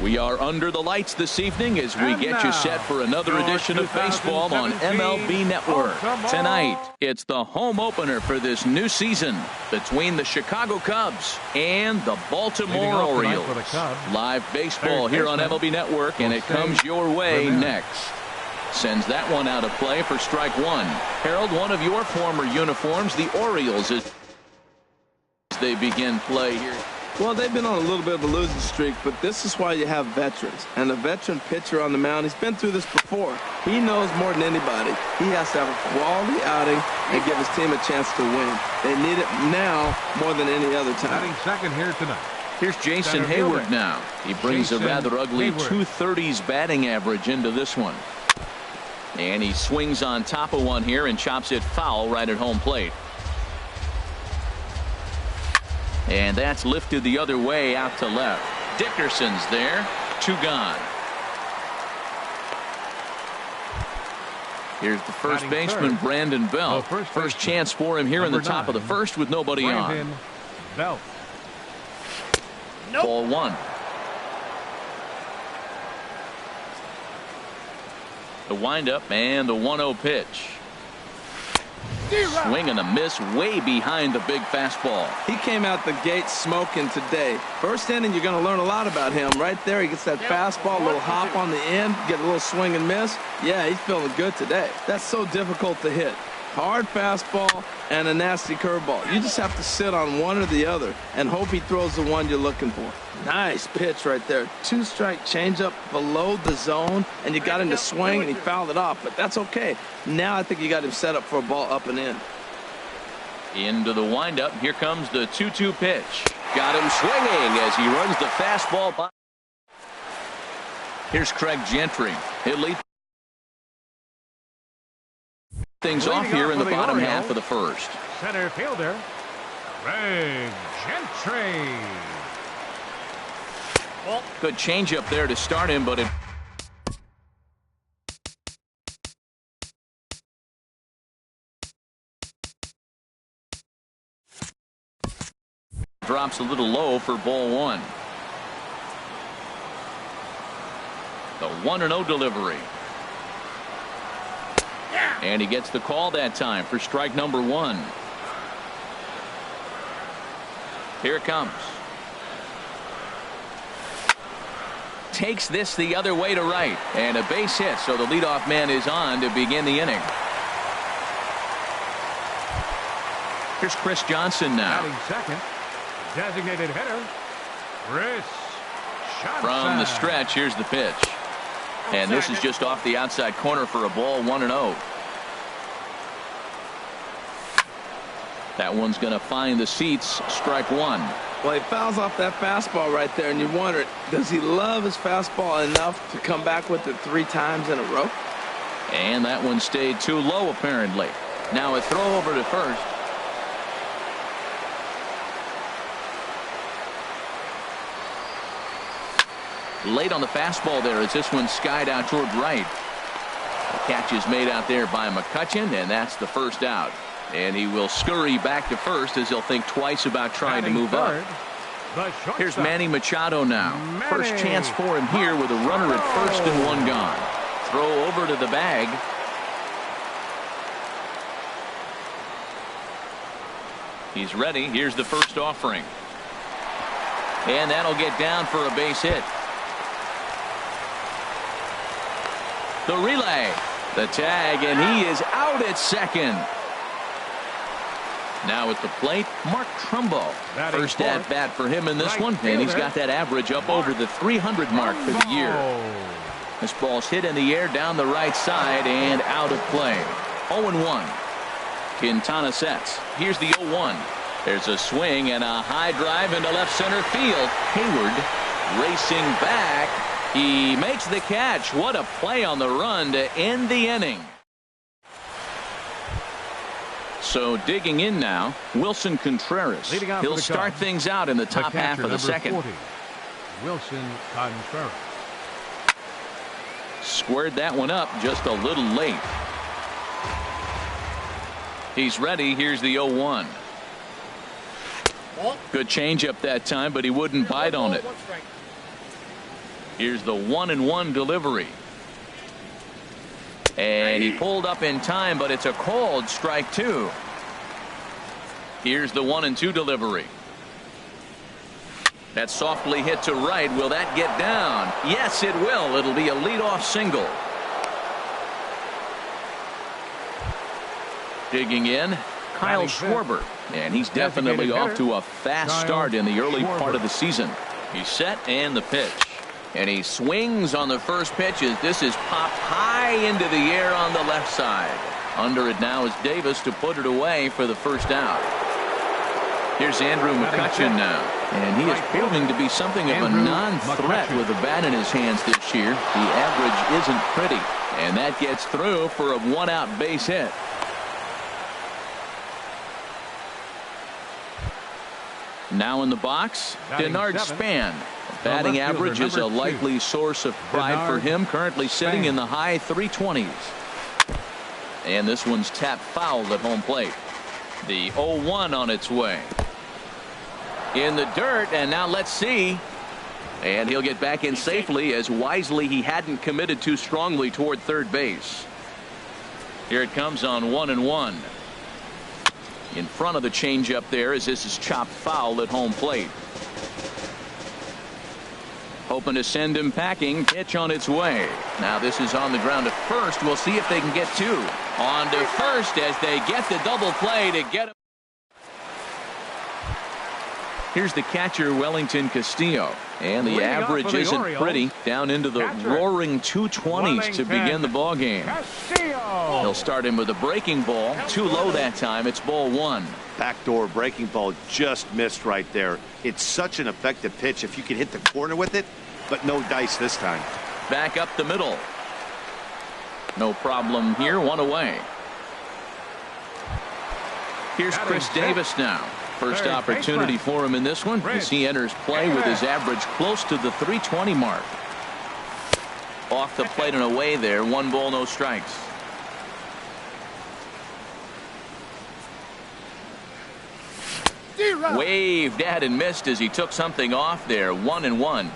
We are under the lights this evening as we get you set for another edition of baseball on MLB Network. Tonight, it's the home opener for this new season between the Chicago Cubs and the Baltimore Orioles. Live baseball here on MLB Network, and it comes your way next. Sends that one out of play for strike one. Harold, one of your former uniforms, the Orioles, as they begin play here. Well, they've been on a little bit of a losing streak, but this is why you have veterans. And a veteran pitcher on the mound, he's been through this before. He knows more than anybody. He has to have a quality outing and give his team a chance to win. They need it now more than any other time. Batting second here tonight. Here's Jason Hayward now. He brings a rather ugly 230s batting average into this one. And he swings on top of one here and chops it foul right at home plate. And that's lifted the other way out to left. Dickerson's there. 2 gone. Here's the first baseman, Brandon Belt. First chance for him here in the top of the first with nobody on. Belt. Ball 1. The windup and the 1-0 pitch. Swing and a miss way behind the big fastball. He came out the gate smoking today. First inning, you're going to learn a lot about him. Right there, he gets that fastball, a little hop on the end, get a little swing and miss. Yeah, he's feeling good today. That's so difficult to hit. Hard fastball and a nasty curveball. You just have to sit on one or the other and hope he throws the one you're looking for. Nice pitch right there. 2-strike changeup below the zone, and you got him to swing, and he fouled it off, but that's okay. Now I think you got him set up for a ball up and in. Into the windup. Here comes the 2-2 pitch. Got him swinging as he runs the fastball by. Here's Craig Gentry. He'll lead things off here in the bottom half of the first. Center fielder, Craig Gentry. Good changeup there to start him, but it drops a little low for ball 1. The 1-0 delivery. And he gets the call that time for strike number 1. Here it comes. Takes this the other way to right, and a base hit, so the leadoff man is on to begin the inning. Here's Chris Johnson now. Batting second, designated hitter, Chris Johnson. From the stretch, here's the pitch. And this is just off the outside corner for a ball, 1-0. That one's going to find the seats, strike 1. Well, he fouls off that fastball right there, and you wonder, does he love his fastball enough to come back with it 3 times in a row? And that one stayed too low, apparently. Now a throw over to first. Late on the fastball there as this one skied out toward right. The catch is made out there by McCutchen, and that's the first out. And he will scurry back to first as he'll think twice about trying to move up. Here's Manny Machado now. First chance for him here with a runner at first and 1 gone. Throw over to the bag. He's ready. Here's the first offering. And that'll get down for a base hit. The relay. The tag, and he is out at second. Now at the plate, Mark Trumbo. First at bat for him in this one, and he's got that average up over the 300 mark for the year. This ball's hit in the air down the right side and out of play. 0-1. Quintana sets. Here's the 0-1. There's a swing and a high drive into left center field. Hayward racing back. He makes the catch. What a play on the run to end the inning. So digging in now, Wilson Contreras. He'll start things out in the top half of the second. 40, Wilson Contreras. Squared that one up just a little late. He's ready. Here's the 0-1. Good changeup that time, but he wouldn't bite on it. Here's the 1-1 delivery. And he pulled up in time, but it's a called strike two. Here's the 1-2 delivery. That's softly hit to right. Will that get down? Yes, it will. It'll be a leadoff single. Digging in, Kyle Schwarber. And he's definitely off to a fast start in the early part of the season. He's set and the pitch. And he swings on the first pitch as this is popped high into the air on the left side. Under it now is Davis to put it away for the first out. Here's Andrew McCutcheon now. And he is proving to be something of a non-threat with a bat in his hands this year. The average isn't pretty. And that gets through for a one-out base hit. Now in the box, Denard Span. Batting average is a likely source of pride for him. Currently sitting in the high 320s. And this one's tapped foul at home plate. The 0-1 on its way. In the dirt, and now let's see. And he'll get back in safely, as wisely he hadn't committed too strongly toward third base. Here it comes on 1-1. In front of the changeup there, as this is chopped foul at home plate. Hoping to send him packing. Pitch on its way. Now this is on the ground at first. We'll see if they can get two. On to first as they get the double play to get him. Here's the catcher, Wellington Castillo. And the average isn't pretty. Down into the roaring 220s to begin the ball game. He'll start him with a breaking ball. Too low that time. It's ball one. Backdoor breaking ball just missed right there. It's such an effective pitch if you can hit the corner with it, but no dice this time. Back up the middle. No problem here. One away. Here's Chris Davis now. First opportunity for him in this one as he enters play with his average close to the 320 mark. Off the plate and away there. 1 ball, no strikes. Waved at and missed as he took something off there. 1-1.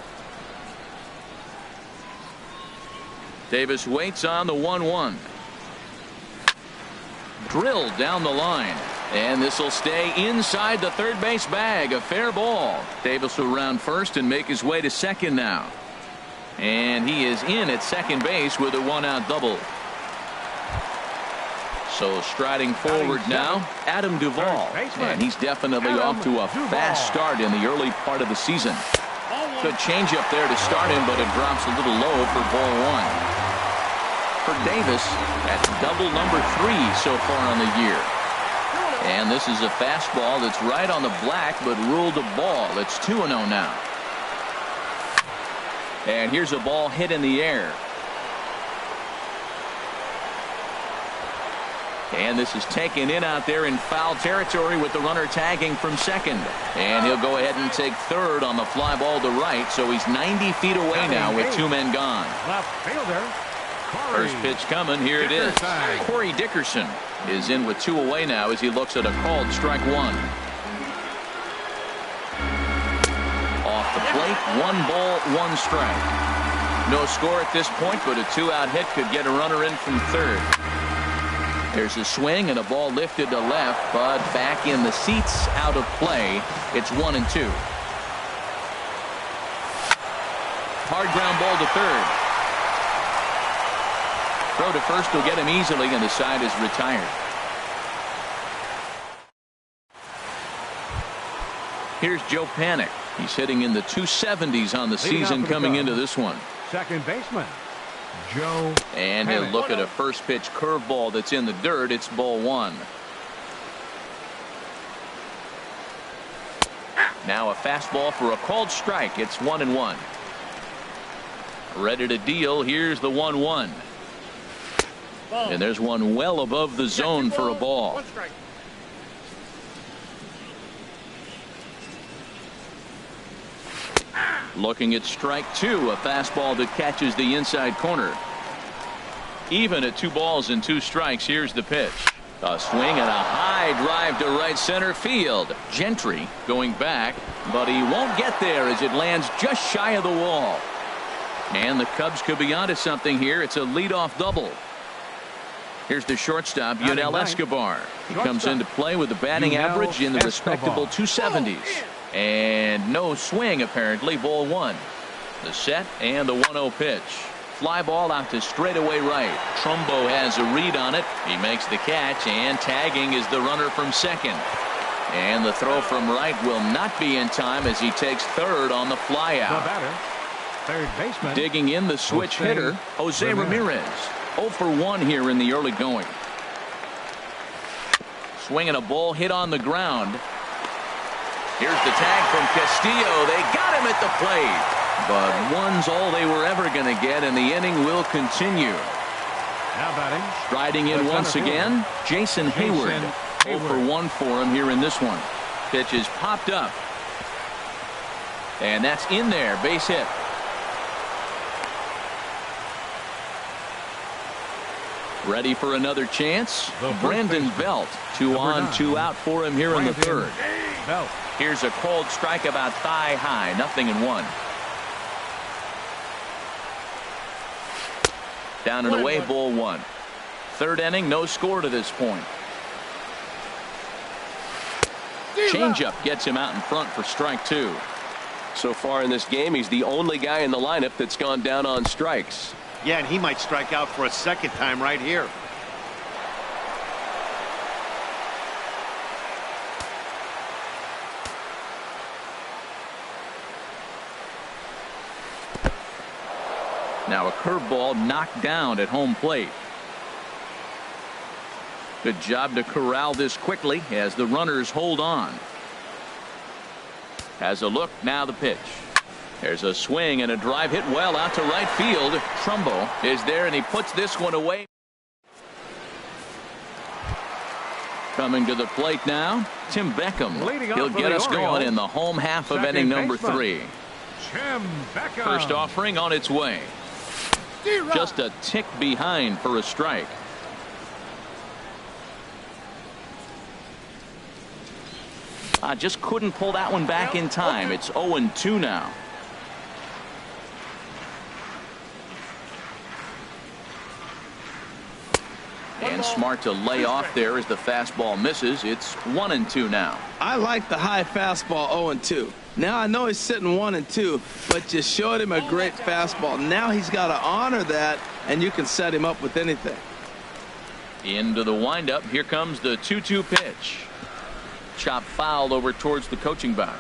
Davis waits on the 1-1. Drilled down the line. And this will stay inside the third base bag. A fair ball. Davis will round first and make his way to second now. And he is in at second base with a 1-out double. So striding forward now, Adam Duvall. And he's definitely off to a fast start in the early part of the season. Good changeup there to start him, but it drops a little low for ball one. For Davis, that's double number 3 so far on the year. And this is a fastball that's right on the black, but ruled a ball. It's 2-0 now. And here's a ball hit in the air. And this is taken in out there in foul territory with the runner tagging from second. And he'll go ahead and take third on the fly ball to right. So he's 90 feet away now with 2 men gone. Left fielder. First pitch coming. Here it is. Corey Dickerson is in with 2 away now as he looks at a called strike 1. Off the plate, 1 ball, 1 strike. No score at this point, but a 2-out hit could get a runner in from third. There's a swing and a ball lifted to left, but back in the seats, out of play. It's 1-2. Hard ground ball to third. Throw to first will get him easily, and the side is retired. Here's Joe Panik. He's hitting in the 270s on the season coming into this one. Second baseman, Joe. And he'll look at a first pitch curveball that's in the dirt. It's ball 1. Now a fastball for a called strike. It's 1-1. Ready to deal. Here's the 1-1. And there's one well above the zone for a ball. Looking at strike 2, a fastball that catches the inside corner. Even at 2 balls and 2 strikes. Here's the pitch. A swing and a high drive to right center field. Gentry going back, but he won't get there as it lands just shy of the wall. And the Cubs could be onto something here. It's a leadoff double. Here's the shortstop, Yunel Escobar. He comes into play with a batting average in the respectable 270s. And no swing, apparently. Ball one. The set and the 1-0 pitch. Fly ball out to straightaway right. Trumbo has a read on it. He makes the catch, and tagging is the runner from second. And the throw from right will not be in time as he takes third on the fly out. The batter, third baseman. Digging in the switch hitter, Jose Ramirez. 0 for 1 here in the early going. Swinging a ball hit on the ground. Here's the tag from Castillo. They got him at the plate. But one's all they were ever going to get, and the inning will continue. Now batting. Striding in once again, Jason Hayward. 0 for 1 for him here in this one. Pitch is popped up. And that's in there. Base hit. Ready for another chance. Brandon Belt. 2 on, 2 out for him here in the third. Here's a cold strike about thigh high. 0-1. Down and away, ball one. Third inning, no score to this point. Changeup gets him out in front for strike 2. So far in this game, he's the only guy in the lineup that's gone down on strikes. Yeah, and he might strike out for a second time right here. Now a curveball knocked down at home plate. Good job to corral this quickly as the runners hold on. Has a look, now the pitch. There's a swing and a drive hit well out to right field. Trumbo is there, and he puts this one away. Coming to the plate now, Tim Beckham. He'll get us going in the home half of inning number 3. Tim Beckham. First offering on its way. Just a tick behind for a strike. I just couldn't pull that one back in time. It's 0-2 now. And smart to lay off there as the fastball misses. It's 1-2 now. I like the high fastball 0-2. Now I know he's sitting 1-2, but you showed him a great fastball. Now he's got to honor that, and you can set him up with anything. Into the windup. Here comes the 2-2 pitch. Chop foul over towards the coaching box.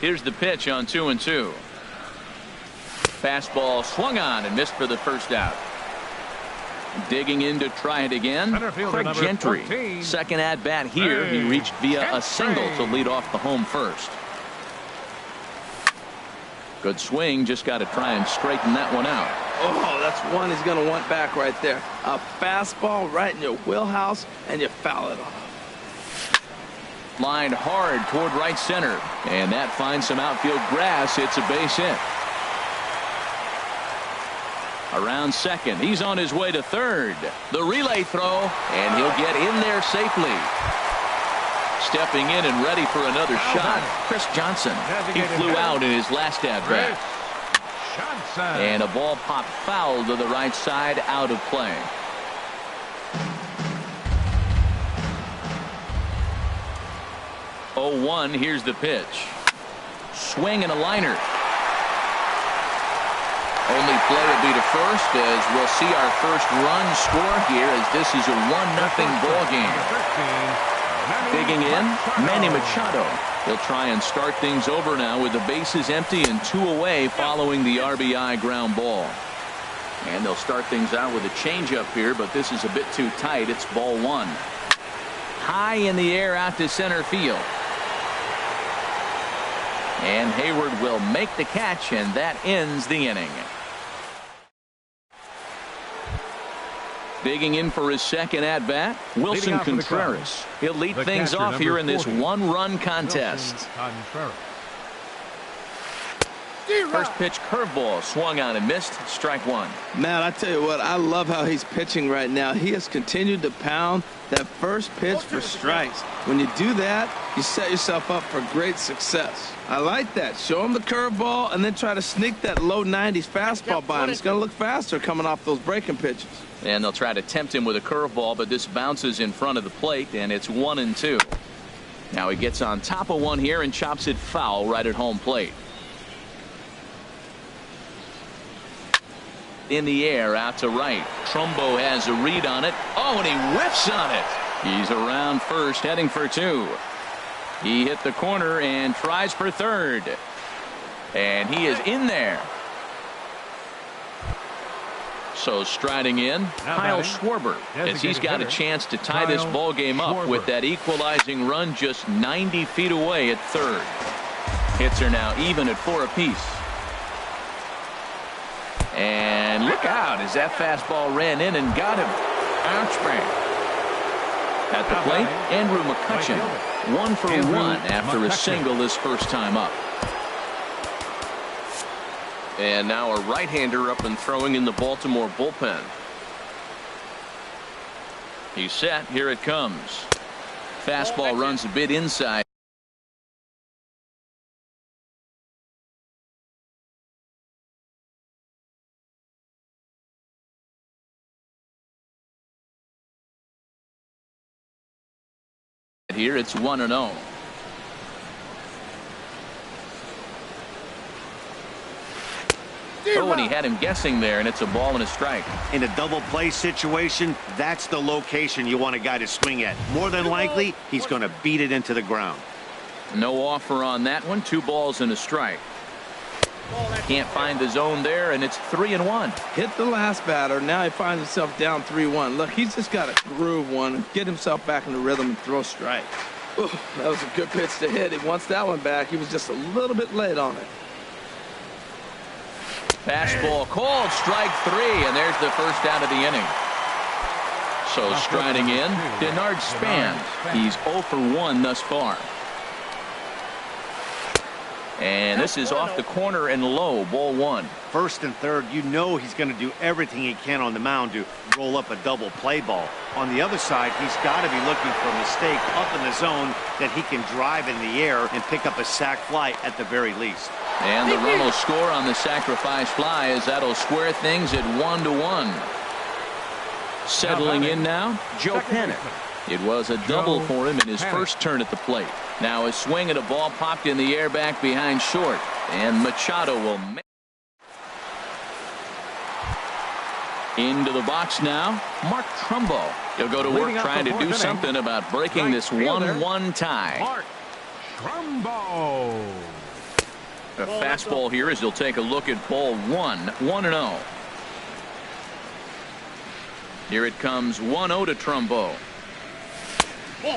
Here's the pitch on 2-2. Fastball swung on and missed for the first out. Digging in to try it again. Craig Gentry. 14. Second at bat here. He reached via a single to lead off the home first. Good swing. Just got to try and straighten that one out. Oh, that's one he's going to want back right there. A fastball right in your wheelhouse, and you foul it off. Lined hard toward right center. And that finds some outfield grass. It's a base hit. Around second. He's on his way to third. The relay throw, and he'll get in there safely. Stepping in and ready for another shot, Chris Johnson. He flew out in his last at-bat. And a ball popped foul to the right side, out of play. Oh, 1. Here's the pitch. Swing and a liner. Only play will be to first as we'll see our first run score here as this is a 1-0 ball game. Digging in, Manny Machado. He'll try and start things over now with the bases empty and 2 away following the RBI ground ball. And they'll start things out with a changeup here, but this is a bit too tight. It's ball 1. High in the air out to center field. And Hayward will make the catch, and that ends the inning. Digging in for his second at-bat, Wilson Contreras. He'll lead things off here in this 1-run contest. First pitch curveball swung on and missed. Strike one. Man, I tell you what, I love how he's pitching right now. He has continued to pound that first pitch for strikes. When you do that, you set yourself up for great success. I like that. Show him the curveball and then try to sneak that low 90s fastball by him. It's going to look faster coming off those breaking pitches. And they'll try to tempt him with a curveball, but this bounces in front of the plate, and it's 1-2. Now he gets on top of one here and chops it foul right at home plate. In the air out to right. Trumbo has a read on it. Oh, and he whiffs on it. He's around first, heading for two. He hit the corner and tries for third. And he is in there. So striding in, Kyle Schwarber, as he's got a chance to tie this ball game up with that equalizing run just 90 feet away at third. Hits are now even at 4 apiece. And look out as that fastball ran in and got him. Ouch, man. At the plate, Andrew McCutcheon, 1 for 1 after a single this first time up. And now a right-hander up and throwing in the Baltimore bullpen. He's set. Here it comes. Fastball runs a bit inside. Here it's 1-0. Oh, and he had him guessing there, and it's a ball and a strike. In a double play situation, that's the location you want a guy to swing at. More than likely, he's going to beat it into the ground. No offer on that one. 2 balls and a strike. Can't find the zone there, and it's 3-1. Hit the last batter. Now he finds himself down 3-1. Look, he's just got to groove one and get himself back in the rhythm and throw strikes. Ooh, that was a good pitch to hit. He wants that one back. He was just a little bit late on it. Fastball called, strike 3, and there's the first out of the inning. So striding in, Denard Span. He's 0 for 1 thus far. And this is off the corner and low, ball 1. First and third, you know he's going to do everything he can on the mound to roll up a double play ball. On the other side, he's got to be looking for a mistake up in the zone that he can drive in the air and pick up a sac fly at the very least. And the run will score on the sacrifice fly as that'll square things at 1-1. Settling in now, Joe Panik. It was a double for him in his first turn at the plate. Now a swing at a ball popped in the air back behind short, and Machado will make into the box now. Mark Trumbo. He'll go to work trying to do something about breaking this 1-1 tie. Mark Trumbo. A fastball here as he'll take a look at ball 1, 1-0. Here it comes, 1-0 to Trumbo.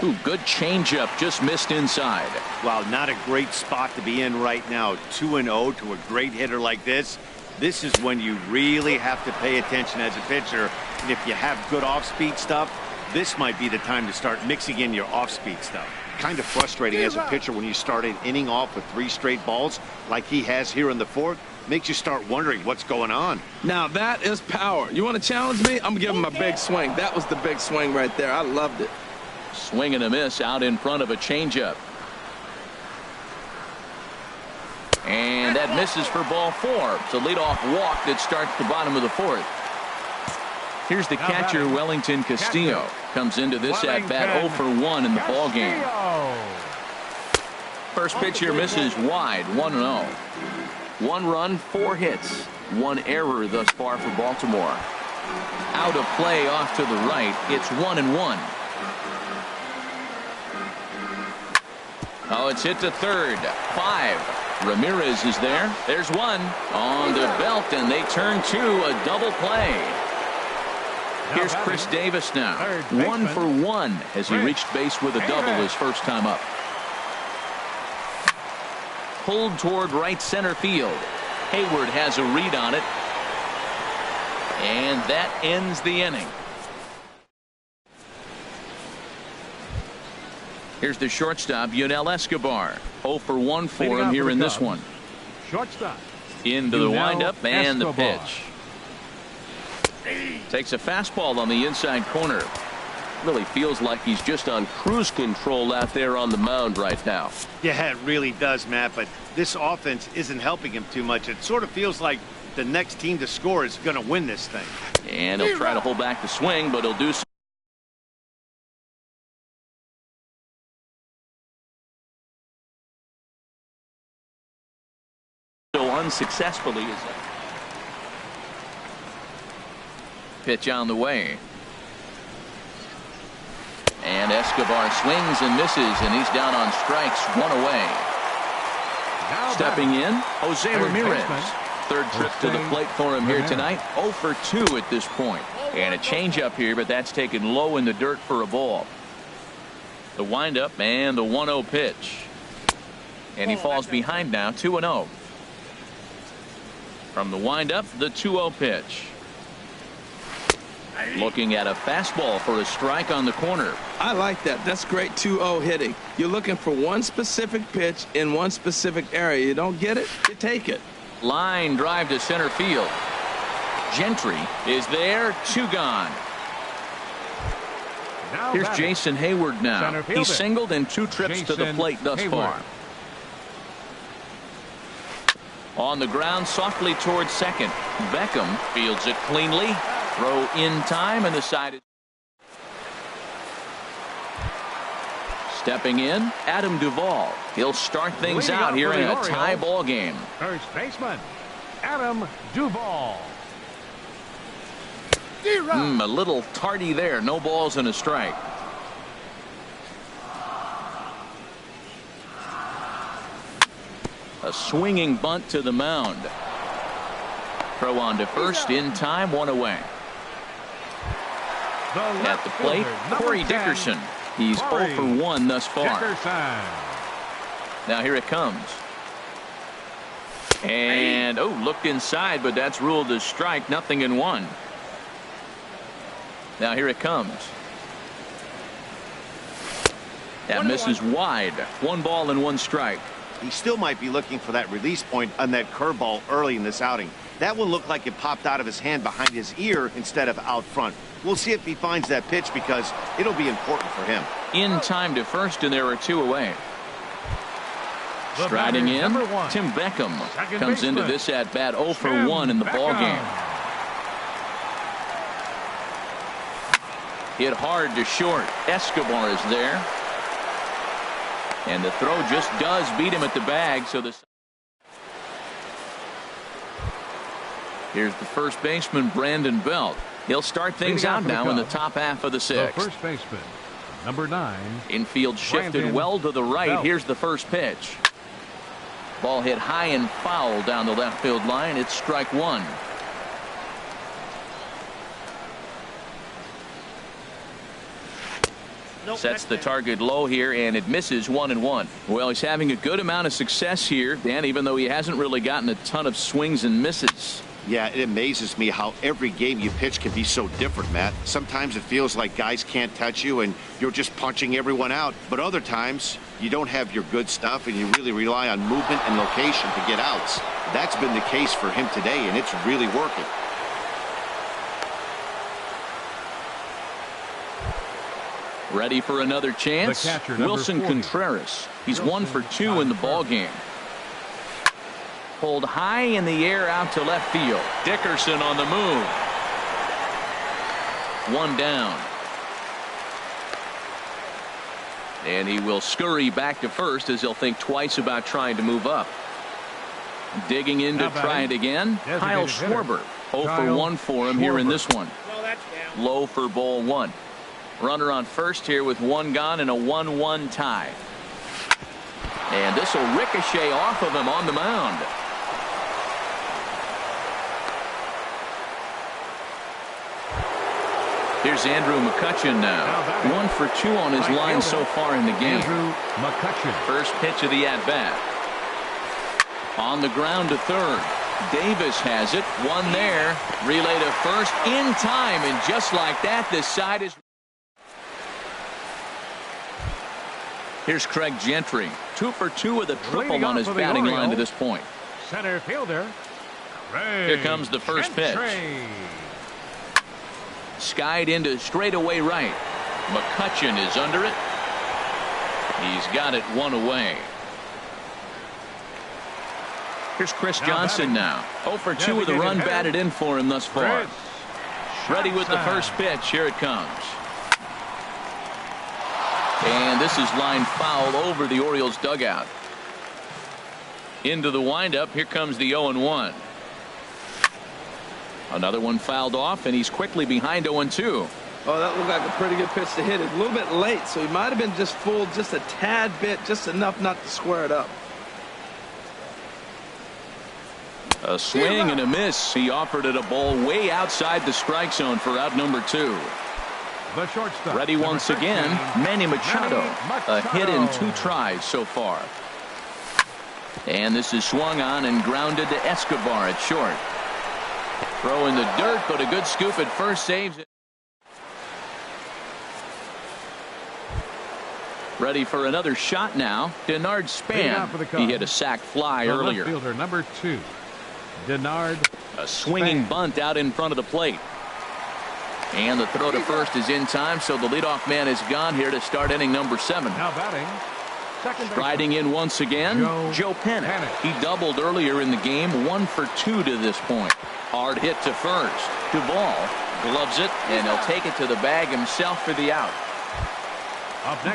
Ooh, good changeup, just missed inside. Wow, not a great spot to be in right now. 2-0 to a great hitter like this. This is when you really have to pay attention as a pitcher. And if you have good off-speed stuff, this might be the time to start mixing in your off-speed stuff. Kind of frustrating as a pitcher when you start an inning off with 3 straight balls like he has here in the 4th. Makes you start wondering what's going on. Now that is power. You want to challenge me? I'm going to give him a big swing. That was the big swing right there. I loved it. Swing and a miss out in front of a changeup. And that misses for ball 4. It's a leadoff walk that starts the bottom of the 4th. Here's the catcher, Wellington Castillo. Comes into this at-bat 0 for 1 in the ball game. First pitch here misses wide, 1-0. 1 run, 4 hits. 1 error thus far for Baltimore. Out of play off to the right. It's 1-1. Oh, it's hit to third. 5. Ramirez is there. There's 1 on the belt, and they turn to a double play. Here's Chris Davis now. 1 for 1 as he reached base with a double his first time up. Pulled toward right center field. Hayward has a read on it. And that ends the inning. Here's the shortstop, Yunel Escobar. 0 for 1 for him here in this one. Shortstop, Into the windup and the pitch. Takes a fastball on the inside corner. Really feels like he's just on cruise control out there on the mound right now. Yeah, it really does, Matt, but this offense isn't helping him too much. It sort of feels like the next team to score is going to win this thing. And he'll try to hold back the swing, but he'll do so. Unsuccessfully is that. Pitch on the way. And Escobar swings and misses, and he's down on strikes, one away. Stepping in, Jose Ramirez. Third trip to the plate for him here tonight. 0 for 2 at this point. And a changeup here, but that's taken low in the dirt for a ball. The windup and the 1-0 pitch. And he falls behind now, 2-0. From the windup, the 2-0 pitch. Looking at a fastball for a strike on the corner. I like that. That's great 2-0 hitting. You're looking for one specific pitch in one specific area. You don't get it, you take it. Line drive to center field. Gentry is there, 2 gone. Here's Jason Hayward now. He singled in 2 trips to the plate thus far. On the ground, softly towards second. Beckham fields it cleanly. Throw in time, and the side is. Stepping in, Adam Duvall. He'll start things out here in a tie ball game. First baseman, Adam Duvall. A little tardy there. No balls and a strike. A swinging bunt to the mound. Throw on to first in time, 1 away. At the plate, Corey Dickerson. He's 0 for 1 thus far. Now here it comes. And looked inside, but that's ruled as strike. 0-1. Now here it comes. That misses wide. 1 ball and 1 strike. He still might be looking for that release point on that curveball early in this outing. That one looked like it popped out of his hand behind his ear instead of out front. We'll see if he finds that pitch because it'll be important for him. In time to first, and there are 2 away. Striding in, Tim Beckham comes into this at bat 0 for 1 in the ball game. Hit hard to short. Escobar is there. And the throw just does beat him at the bag. So here's the first baseman, Brandon Belt. He'll start things out now in the top half of the 6th. The first baseman, number 9. Infield shifted well to the right. Here's the first pitch. Ball hit high and foul down the left field line. It's strike 1. Sets the target low here, and it misses 1-1. Well, he's having a good amount of success here, Dan, even though he hasn't really gotten a ton of swings and misses. Yeah, it amazes me how every game you pitch can be so different, Matt. Sometimes it feels like guys can't touch you and you're just punching everyone out. But other times you don't have your good stuff and you really rely on movement and location to get outs. That's been the case for him today, and it's really working. Ready for another chance? Wilson Contreras. He's 1 for 2 in the ball game. Pulled high in the air out to left field. Dickerson on the move. 1 down. And he will scurry back to first as he'll think twice about trying to move up. Digging in to try it again. Kyle Schwarber. 0 for 1 for him here in this one. Low for ball 1. Runner on first here with 1 gone and a 1-1 tie. And this will ricochet off of him on the mound. Here's Andrew McCutchen now. 1 for 2 on his line so far in the game. First pitch of the at-bat. On the ground to third. Davis has it. 1 there. Relay to first in time. And just like that, this side is. Here's Craig Gentry. 2 for 2 with a triple on his batting line to this point. Center fielder, Here comes the first pitch. Skied into straightaway right. McCutcheon is under it. He's got it one away. Here's Chris Johnson now. 0 for 2 with a run batted in for him thus far. Ready with the first pitch. Here it comes. And this is line foul over the Orioles dugout. Into the windup. Here comes the 0-1. Another one fouled off, and he's quickly behind 0-2. Oh, that looked like a pretty good pitch to hit it. A little bit late, so he might have been just fooled just a tad bit, just enough not to square it up. A swing and a miss. He offered it a ball way outside the strike zone for out number 2. The shortstop. Ready once again, Manny Machado. A hit in 2 tries so far. And this is swung on and grounded to Escobar at short. Throw in the dirt, but a good scoop at first saves it. Ready for another shot now. Denard Span. He hit a sac fly earlier. Fielder number 2, Denard. A swinging bunt out in front of the plate. And the throw to first is in time, so the leadoff man is gone here to start inning number 7. Now batting, Striding in once again, Joe Panic. He doubled earlier in the game, 1 for 2 to this point. Hard hit to first. Duvall gloves it, and he'll take it to the bag himself for the out.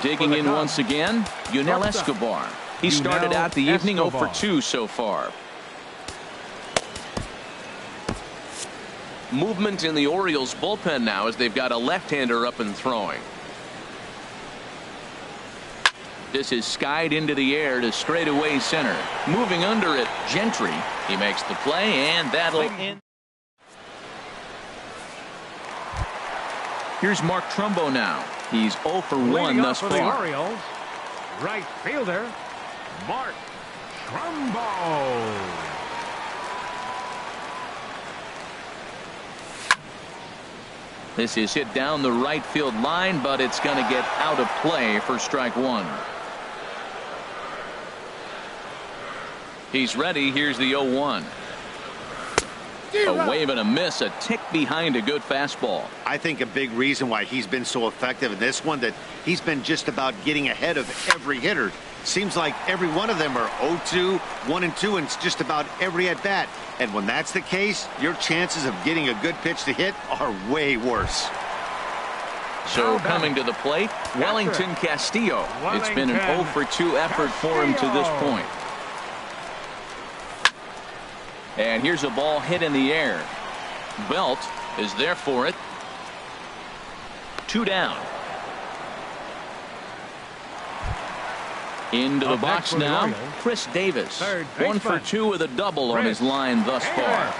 Digging in once again, Yunel Escobar. He started out the evening 0 for 2 so far. Movement in the Orioles bullpen now as they've got a left-hander up and throwing. This is skied into the air to straightaway center. Moving under it, Gentry. He makes the play, and that'll end. Here's Mark Trumbo now. He's 0 for 1 thus far. The Orioles, right fielder, Mark Trumbo. This is hit down the right field line, but it's going to get out of play for strike 1. He's ready. Here's the 0-1. A wave and a miss, a tick behind a good fastball. I think a big reason why he's been so effective in this one, that he's been just about getting ahead of every hitter. Seems like every one of them are 0-2, 1-2, and it's just about every at bat. And when that's the case, your chances of getting a good pitch to hit are way worse. So coming to the plate, Wellington Castillo. It's been an 0 for 2 effort for him to this point. And here's a ball hit in the air. Belt is there for it. 2 down. Into the box now, Chris Davis. 1 for 2 with a double on his line thus far.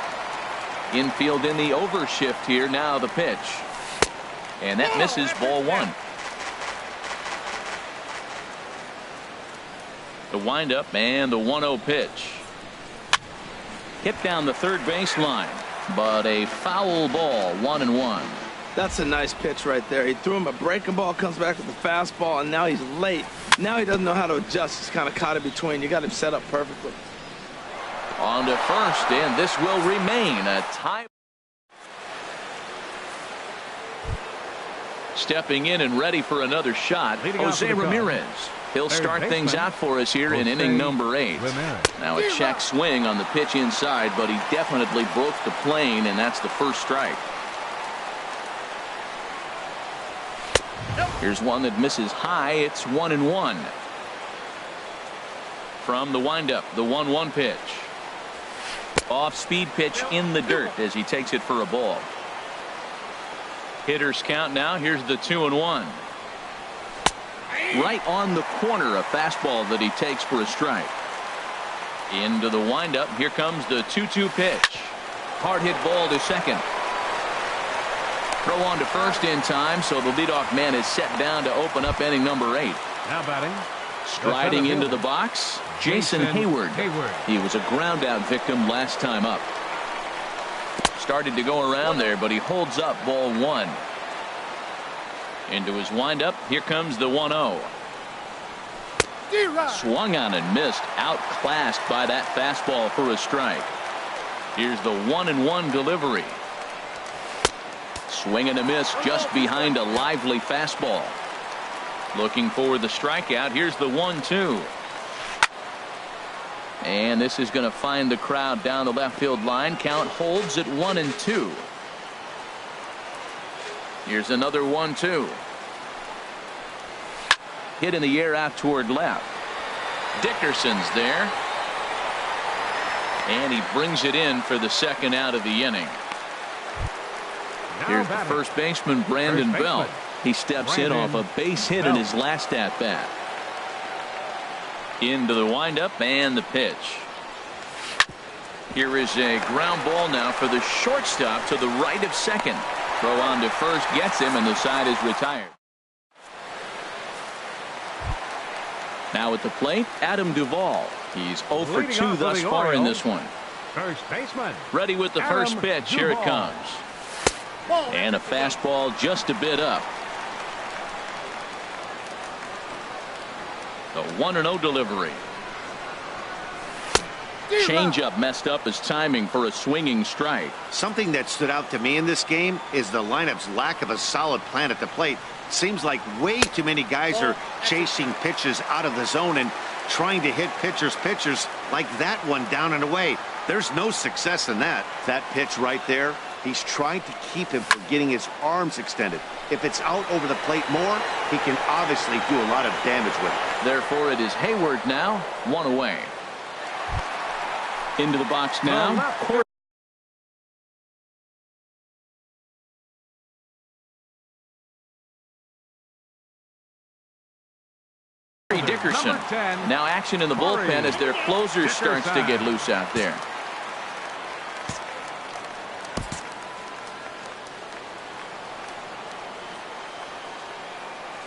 Infield in the overshift here. Now the pitch. And that misses, ball 1. The windup and the 1-0 pitch. Hit down the third baseline, but a foul ball, 1-1. That's a nice pitch right there. He threw him a breaking ball, comes back with the fastball, and now he's late. Now he doesn't know how to adjust. He's kind of caught in between. You got him set up perfectly. On to first, and this will remain a tie. Stepping in and ready for another shot, Jose Ramirez. He'll start things out for us here in inning number 8. Now a check swing on the pitch inside, but he definitely broke the plane, and that's the first strike. Here's one that misses high. It's 1-1. From the windup, the 1-1 pitch. Off-speed pitch in the dirt as he takes it for a ball. Hitters count now. Here's the 2-1. Right on the corner, a fastball that he takes for a strike. Into the windup. Here comes the 2-2 pitch. Hard hit ball to second. Throw on to first in time, so the leadoff man is set down to open up inning number 8. Now batting. Striding into the box, Jason Hayward. He was a ground out victim last time up. Started to go around there, but he holds up, ball 1. Into his windup. Here comes the 1-0. Swung on and missed. Outclassed by that fastball for a strike. Here's the 1-1 delivery. Swing and a miss just behind a lively fastball. Looking for the strikeout. Here's the 1-2. And this is going to find the crowd down the left field line. Count holds at 1-2. Here's another 1-2. Hit in the air out toward left. Dickerson's there. And he brings it in for the second out of the inning. Here's the first baseman, Brandon Belt. He steps in off a base hit in his last at bat. Into the windup and the pitch. Here is a ground ball now for the shortstop to the right of second. Throw on to first gets him, and the side is retired. Now at the plate, Adam Duvall. He's 0 for 2 thus far in this one. First baseman. Ready with the first pitch. Here it comes. And a fastball just a bit up. The 1-0 delivery. Changeup messed up his timing for a swinging strike. Something that stood out to me in this game is the lineup's lack of a solid plan at the plate. Seems like way too many guys are chasing pitches out of the zone and trying to hit pitchers like that one down and away. There's no success in that. That pitch right there, he's trying to keep him from getting his arms extended. If it's out over the plate more, he can obviously do a lot of damage with it. Therefore, it is Hayward now, one away. Into the box now. Dickerson. Now action in the bullpen as their closer starts to get loose out there.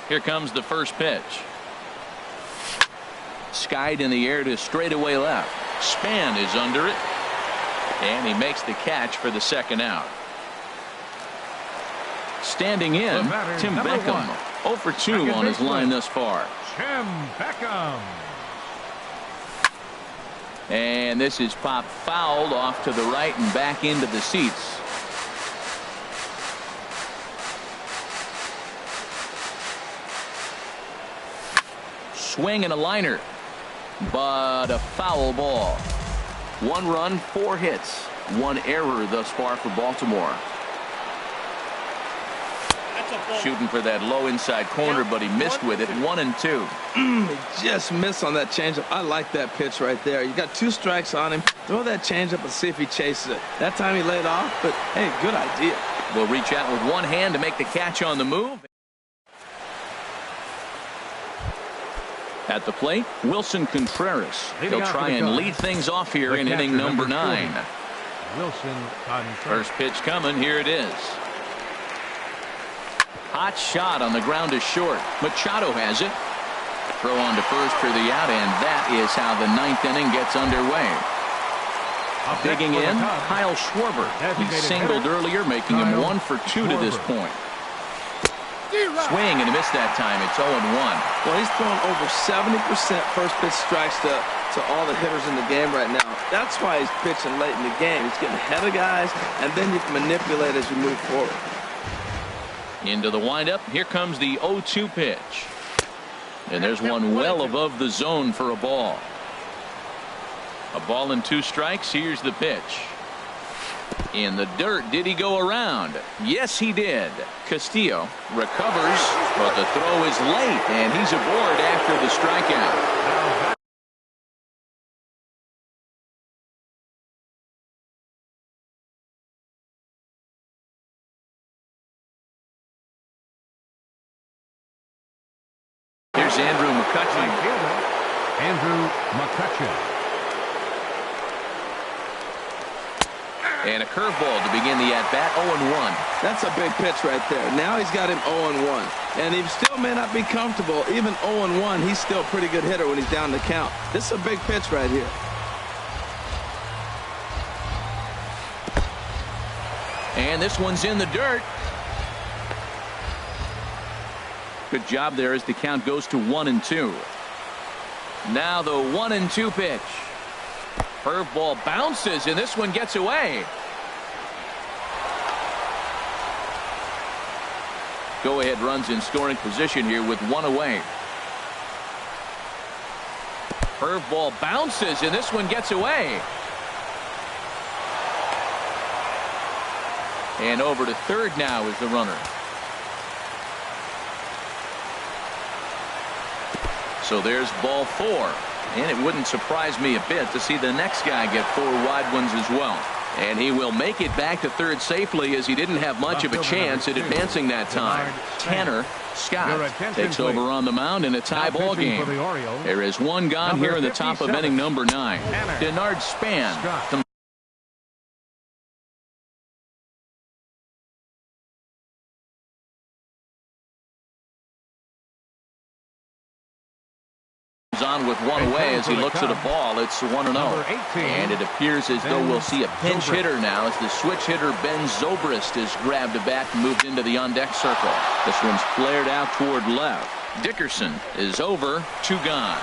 Here comes the first pitch. Skied in the air to straightaway left. Span is under it. And he makes the catch for the second out. Standing in, Tim Beckham. 0 for 2 on his line thus far. Tim Beckham. And this is popped fouled off to the right and back into the seats. Swing and a liner, but a foul ball. 1 run, 4 hits, 1 error thus far for Baltimore. Shooting for that low inside corner, but he missed with it. 1-2. He just missed on that changeup. I like that pitch right there. You got 2 strikes on him. Throw that changeup and see if he chases it. That time he laid off, but hey, good idea. Will reach out with one hand to make the catch on the move. At the plate, Wilson Contreras. He'll try and lead things off here in inning number 9. Wilson Contreras. First pitch coming. Here it is. Hot shot on the ground is short. Machado has it. Throw on to first for the out, and that is how the 9th inning gets underway. Digging in, Kyle Schwarber. He singled earlier, making him 1 for 2 to this point. Swing and a miss that time. It's 0-1. Well, he's throwing over 70% first pitch strikes to all the hitters in the game right now. That's why he's pitching late in the game. He's getting ahead of guys, and then you can manipulate as you move forward. Into the windup. Here comes the 0-2 pitch. And there's one well above the zone for a ball. A ball and 2 strikes. Here's the pitch. In the dirt. Did he go around? Yes, he did. Castillo recovers, but the throw is late, and he's aboard after the strikeout. Here's Andrew McCutcheon. Andrew McCutcheon. And a curveball to begin the at-bat. 0-1. That's a big pitch right there. Now he's got him 0-1. And he still may not be comfortable. Even 0-1, he's still a pretty good hitter when he's down the count. This is a big pitch right here. And this one's in the dirt. Good job there as the count goes to 1-2. Now the 1-2 pitch. Curveball bounces, and this one gets away. Go-ahead runs in scoring position here with one away. Curveball bounces, and this one gets away. And over to third now is the runner. So there's ball 4. And it wouldn't surprise me a bit to see the next guy get 4 wide ones as well. And he will make it back to third safely, as he didn't have much of a chance at advancing that time. Tanner Scott takes over on the mound in a tie ball game. There is one gone here in the top of inning number 9. Denard Span on with one away as he looks at a ball. It's 1-0. And it appears as though we'll see a pinch hitter now, as the switch hitter Ben Zobrist has grabbed a bat and moved into the on-deck circle. This one's flared out toward left. Dickerson is over, 2 gone.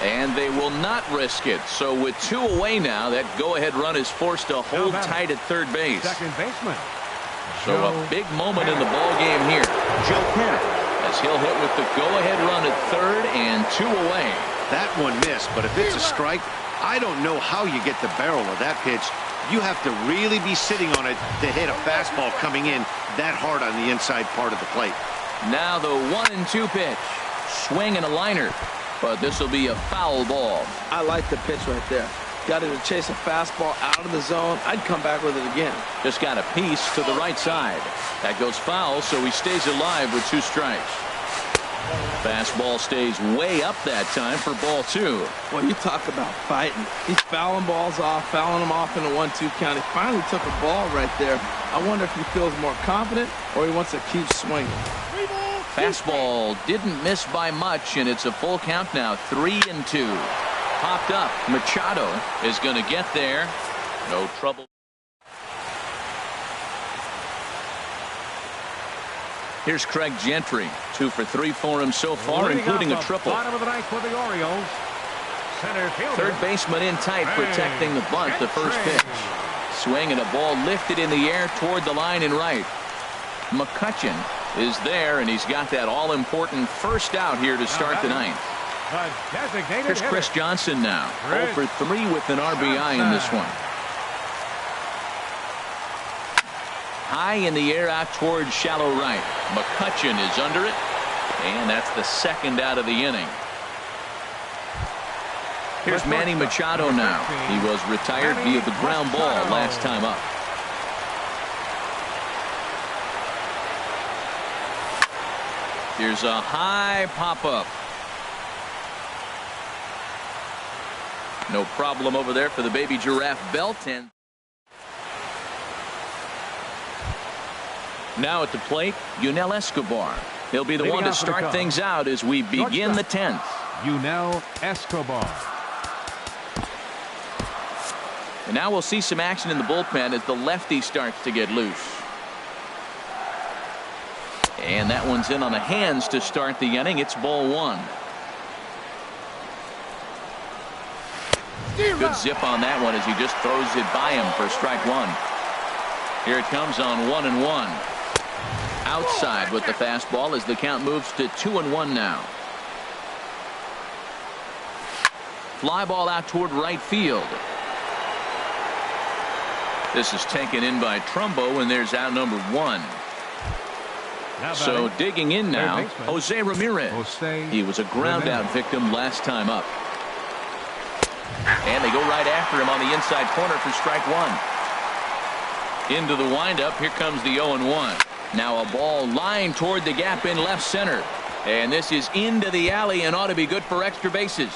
And they will not risk it. So with 2 away now, that go-ahead run is forced to hold tight at third base. Second baseman. So a big moment in the ball game here. Joe Tanner, as he'll hit with the go-ahead run at third and 2 away. That one missed, but if it's a strike, I don't know how you get the barrel of that pitch. You have to really be sitting on it to hit a fastball coming in that hard on the inside part of the plate. Now the 1-2 pitch. Swing and a liner. But this will be a foul ball. I like the pitch right there. Got him to chase a fastball out of the zone. I'd come back with it again. Just got a piece to the right side. That goes foul, so he stays alive with 2 strikes. Fastball stays way up that time for ball 2. Well, you talk about fighting. He's fouling balls off, fouling them off in a 1-2 count. He finally took a ball right there. I wonder if he feels more confident or he wants to keep swinging. Fastball didn't miss by much, and it's a full count now, 3-2. Popped up. Machado is going to get there. No trouble. Here's Craig Gentry. 2 for 3 for him so far, including a triple. Bottom of the ninth for the Orioles. Center fielder. Third baseman in tight, protecting the bunt. The first pitch. Swing and a ball lifted in the air toward the line and right. McCutchen is there, and he's got that all-important first out here to start the ninth. Here's Chris Johnson now. 0 for 3 with an RBI in this one. High in the air out towards shallow right. McCutchen is under it, and that's the second out of the inning. Here's Manny Machado now. He was retired via the ground ball last time up. Here's a high pop-up. No problem over there for the baby giraffe belt. And now at the plate, Yunel Escobar. He'll be the one to start things out as we begin the 10th. Yunel Escobar. And now we'll see some action in the bullpen as the lefty starts to get loose. And that one's in on the hands to start the inning. It's ball 1. Good zip on that one as he just throws it by him for strike 1. Here it comes on 1-1. Outside with the fastball as the count moves to 2-1 now. Fly ball out toward right field. This is taken in by Trumbo, and there's out number 1. So digging in now, Jose Ramirez. He was a ground out victim last time up. And they go right after him on the inside corner for strike 1. Into the windup. Here comes the 0-1. Now a ball lined toward the gap in left center. And this is into the alley and ought to be good for extra bases.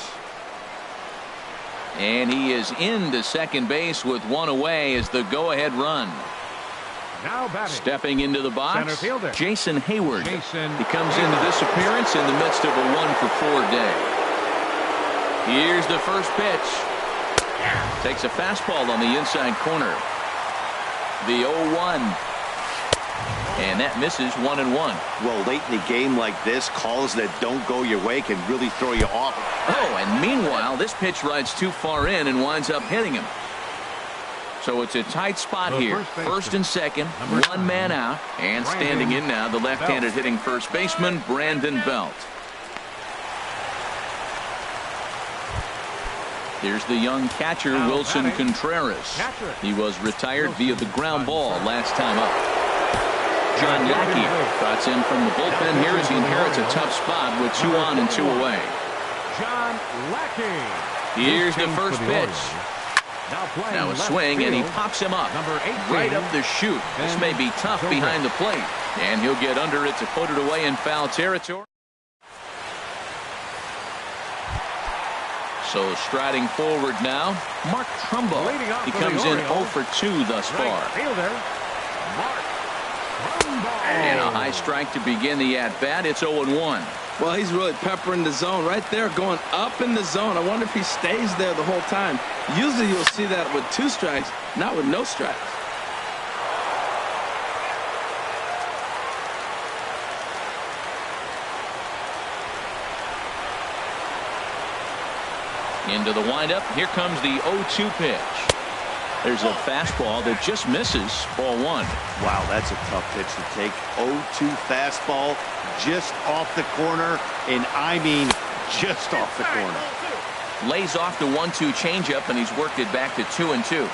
And he is into second base with 1 away as the go-ahead run. Now stepping into the box, Jason Hayward. He comes Hayward. into this appearance in the midst of a 1-for-4 day. Here's the first pitch. Takes a fastball on the inside corner. The 0-1. And that misses 1-1. Well, late in the game like this, calls that don't go your way can really throw you off. Oh, and meanwhile, this pitch rides too far in and winds up hitting him. So it's a tight spot here. First and second, one man out. And standing in now, the left-handed hitting first baseman, Brandon Belt. Here's the young catcher, Wilson Contreras. He was retired via the ground ball last time up. John Lackey trots in from the bullpen here as he inherits a tough spot with 2 on and 2 away. John Lackey. Here's the first pitch. Now a swing, and he pops him up right up the chute. This may be tough behind the plate, and he'll get under it to put it away in foul territory. So striding forward now, Mark Trumbo. He comes in 0 for 2 thus far. And a high strike to begin the at-bat. It's 0-1. Well, he's really peppering the zone right there, going up in the zone. I wonder if he stays there the whole time. Usually you'll see that with 2 strikes, not with no strikes. Into the windup. Here comes the 0-2 pitch. There's a fastball that just misses. Ball 1. Wow, that's a tough pitch to take. 0-2 fastball just off the corner, and I mean just off the corner. Lays off the 1-2 changeup, and he's worked it back to 2-2.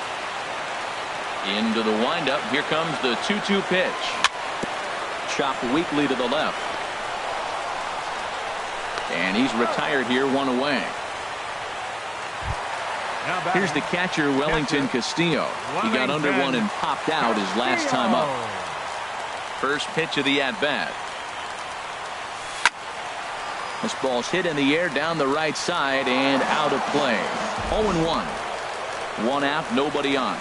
Into the windup. Here comes the 2-2 pitch. Chopped weakly to the left. And he's retired here, 1 away. Here's the catcher, Wellington Castillo. He got under one and popped out his last time up. First pitch of the at-bat. This ball's hit in the air down the right side and out of play. 0-1. 1 out, nobody on.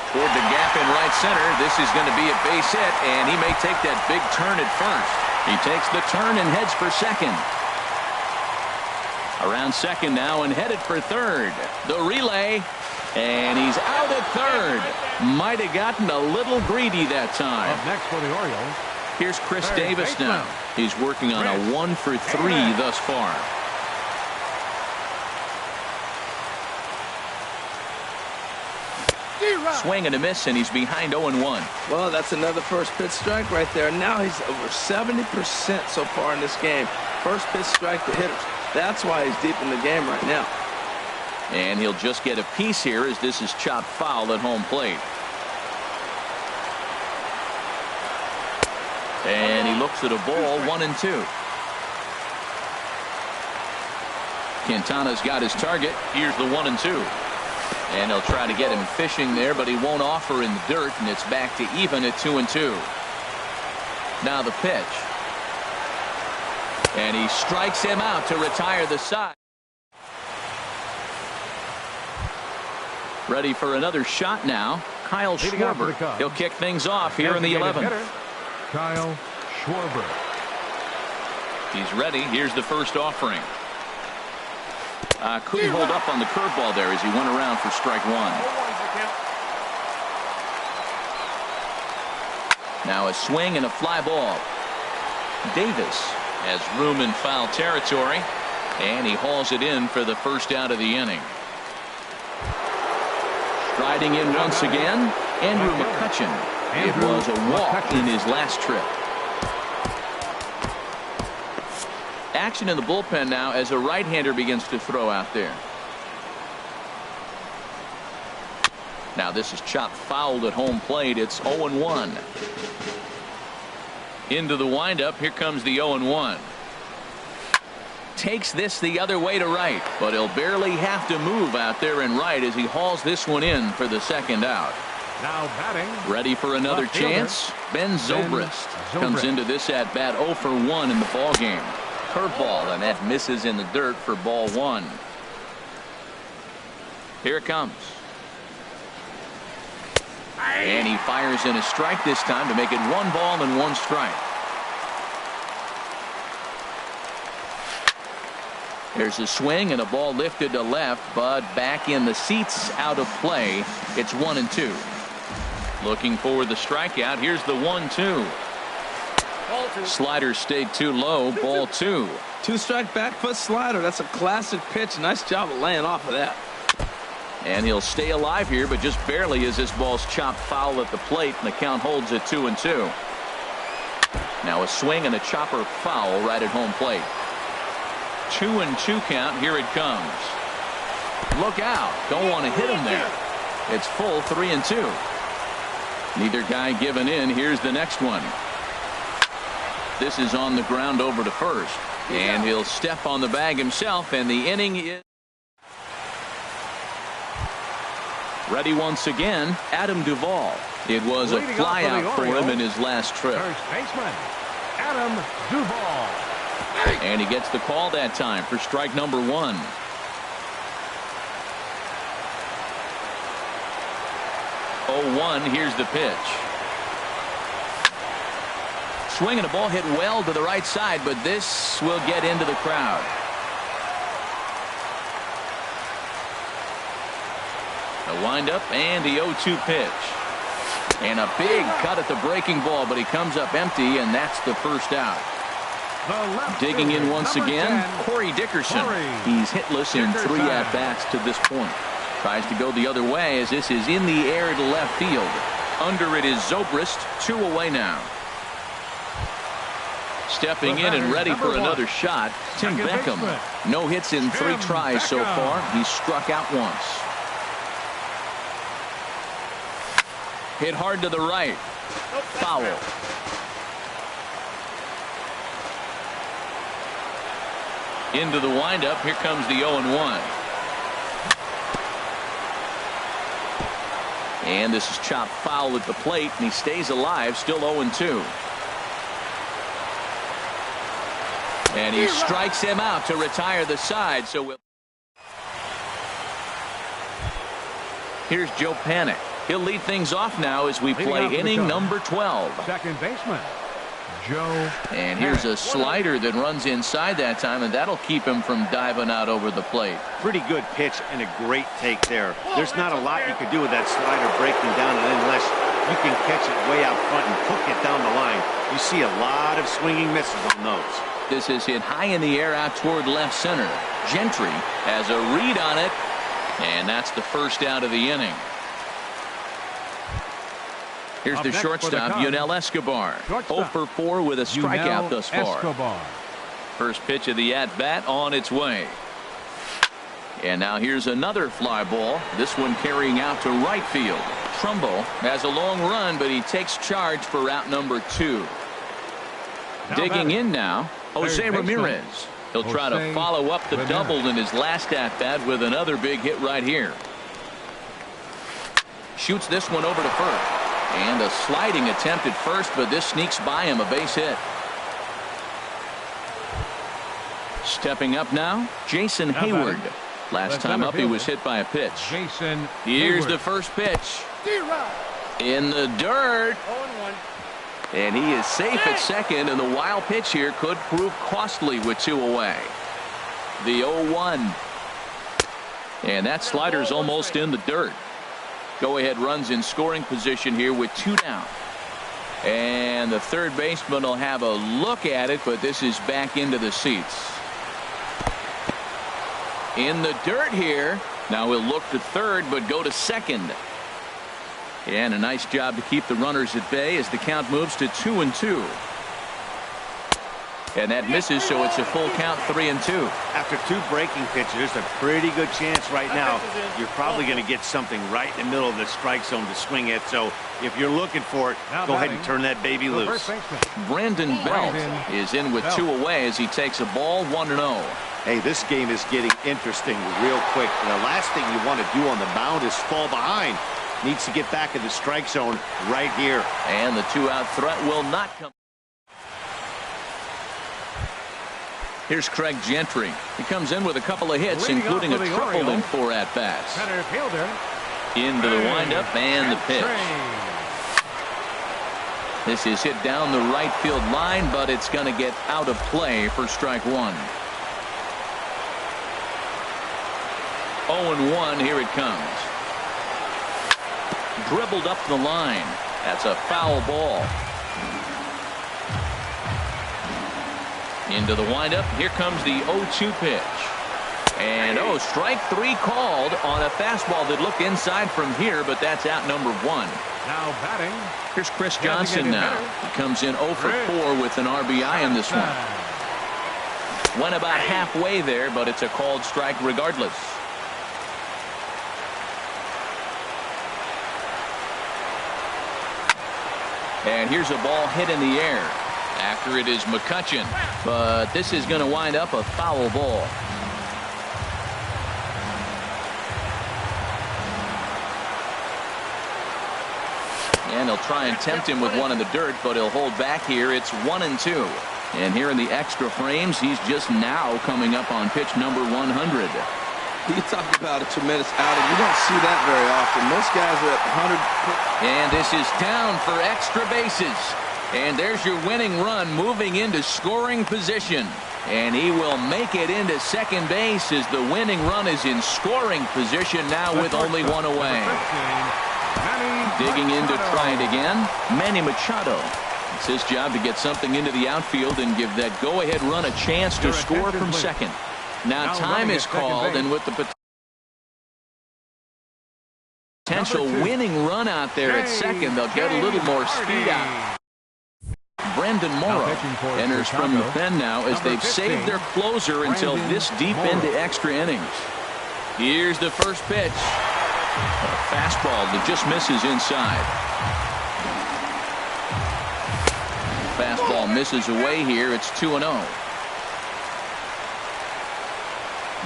Toward the gap in right center. This is going to be a base hit, and he may take that big turn at first. He takes the turn and heads for second. Around second now and headed for third. The relay, and he's out at third. Might have gotten a little greedy that time. Up next for the Orioles. Here's Chris Davis now. He's working on a 1 for 3 thus far. Swing and a miss, and he's behind 0-1. Well, that's another first pitch strike right there. Now he's over 70% so far in this game. First pitch strike to hitters. That's why he's deep in the game right now. And he'll just get a piece here as this is chopped foul at home plate. And he looks at a ball, 1-2. Quintana's got his target. Here's the 1-2. And he'll try to get him fishing there, but he won't offer in the dirt, and it's back to even at 2-2. Now the pitch. And he strikes him out to retire the side. Ready for another shot now. Kyle Schwarber. He'll kick things off here in the 11th. Kyle Schwarber. He's ready. Here's the first offering. Couldn't hold up on the curveball there as he went around for strike 1. Now a swing and a fly ball. Davis has room in foul territory, and he hauls it in for the first out of the inning. Striding in once again, Andrew McCutchen. It was a walk in his last trip. Action in the bullpen now as a right-hander begins to throw out there. Now this is chopped fouled at home plate. It's 0-1. Into the windup. Here comes the 0-1. Takes this the other way to right, but he'll barely have to move out there in right as he hauls this one in for the second out. Now batting. Ready for another chance. Ben Zobrist comes into this at bat 0 for 1 in the ball game. Curveball, and that misses in the dirt for ball 1. Here it comes. And he fires in a strike this time to make it 1 ball and 1 strike. There's a swing and a ball lifted to left, but back in the seats, out of play. It's 1-2. Looking for the strikeout. Here's the 1-2. Slider stayed too low. Ball 2. 2-strike back foot slider. That's a classic pitch. Nice job of laying off of that. And he'll stay alive here, but just barely as this ball's chopped foul at the plate, and the count holds at 2-2. Now a swing and a chopper foul right at home plate. 2-2 count. Here it comes. Look out. Don't want to hit him there. It's full 3-2. Neither guy giving in. Here's the next one. This is on the ground over to first. And he'll step on the bag himself, and the inning is ready once again. Adam Duvall. It was a flyout for him in his last trip. First baseman, Adam Duvall. And he gets the call that time for strike number 1. 0-1. Here's the pitch. Swing and a ball hit well to the right side, but this will get into the crowd. A windup and the 0-2 pitch. And a big cut at the breaking ball, but he comes up empty, and that's the first out. Digging in once again, Corey Dickerson. He's hitless in 3 at-bats to this point. Tries to go the other way as this is in the air to left field. Under it is Zobrist. 2 away now. Stepping in and ready for another shot, Tim Beckham. No hits in 3 tries so far. He's struck out once. Hit hard to the right. Foul. Into the windup. Here comes the 0-1. And this is chopped foul at the plate, and he stays alive, still 0-2. And he strikes him out to retire the side. So here's Joe Panik. He'll lead things off now as we play inning number 12. Second baseman, Joe. And here's a slider that runs inside that time, and that'll keep him from diving out over the plate. Pretty good pitch and a great take there. There's not a lot you could do with that slider breaking down unless you can catch it way out front and hook it down the line. You see a lot of swinging misses on those. This is hit high in the air out toward left center. Gentry has a read on it, and that's the first out of the inning. Here's the shortstop, Yunel Escobar. 0 for 4 with a strikeout thus far. First pitch of the at-bat on its way. And now here's another fly ball. This one carrying out to right field. Trumbo has a long run, but he takes charge for route number 2. Digging in now, Jose Ramirez. He'll try to follow up the double in his last at-bat with another big hit right here. Shoots this one over to first. And a sliding attempt at first, but this sneaks by him, a base hit. Stepping up now, Jason Hayward. Last time up, he was hit by a pitch. Here's the first pitch. In the dirt. And he is safe at second, and the wild pitch here could prove costly with 2 away. The 0-1. And that slider's almost in the dirt. Go-ahead runs in scoring position here with 2 down. And the third baseman will have a look at it, but this is back into the seats. In the dirt here. Now he'll look to third, but go to second. And a nice job to keep the runners at bay as the count moves to 2-2. And that misses, so it's a full count, 3-2. After 2 breaking pitches, a pretty good chance right now. You're probably going to get something right in the middle of the strike zone to swing at. So if you're looking for it, go ahead and turn that baby loose. Brandon Belt is in with 2 away as he takes a ball, 1-0. Hey, this game is getting interesting real quick. And the last thing you want to do on the mound is fall behind. Needs to get back in the strike zone right here. And the 2-out threat will not come. Here's Craig Gentry. He comes in with a couple of hits, including a triple in 4 at-bats. Into the windup and the pitch. This is hit down the right field line, but it's going to get out of play for strike 1. 0-1. Here it comes. Dribbled up the line. That's a foul ball. Into the windup. Here comes the 0-2 pitch. And, strike three called on a fastball that looked inside from here, but that's out number 1. Now batting. Here's Chris Johnson now. He comes in 0 for 4 with an RBI in this one. Went about halfway there, but it's a called strike regardless. And here's a ball hit in the air. After it is McCutchen, but this is going to wind up a foul ball. And he'll try and tempt him with one in the dirt, but he'll hold back here. It's 1-2. And here in the extra frames, he's just now coming up on pitch number 100. You talk about a tremendous outing. You don't see that very often. Most guys are at 100. And this is down for extra bases. And there's your winning run moving into scoring position. And he will make it into second base as the winning run is in scoring position now with only one away. Digging in to try it again, Manny Machado. It's his job to get something into the outfield and give that go-ahead run a chance to score from second. Now time is called, and with the potential winning run out there at second, they'll get a little more speed out. Brendan Morrow enters from the pen now as they've saved their closer until this deep into extra innings. Here's the first pitch. A fastball that just misses inside. Fastball misses away here. It's 2-0.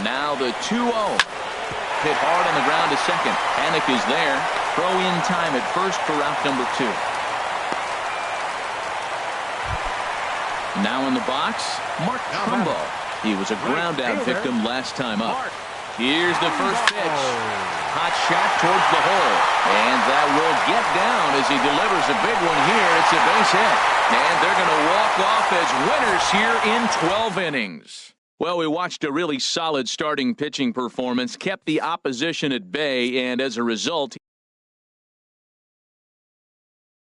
Now the 2-0. Hit hard on the ground to second. Panic is there. Throw in time at first for out number 2. Now in the box, Mark Trumbo. He was a ground out victim last time up. Here's the first pitch. Hot shot towards the hole. And that will get down as he delivers a big one here. It's a base hit. And they're going to walk off as winners here in 12 innings. Well, we watched a really solid starting pitching performance, kept the opposition at bay, and as a result,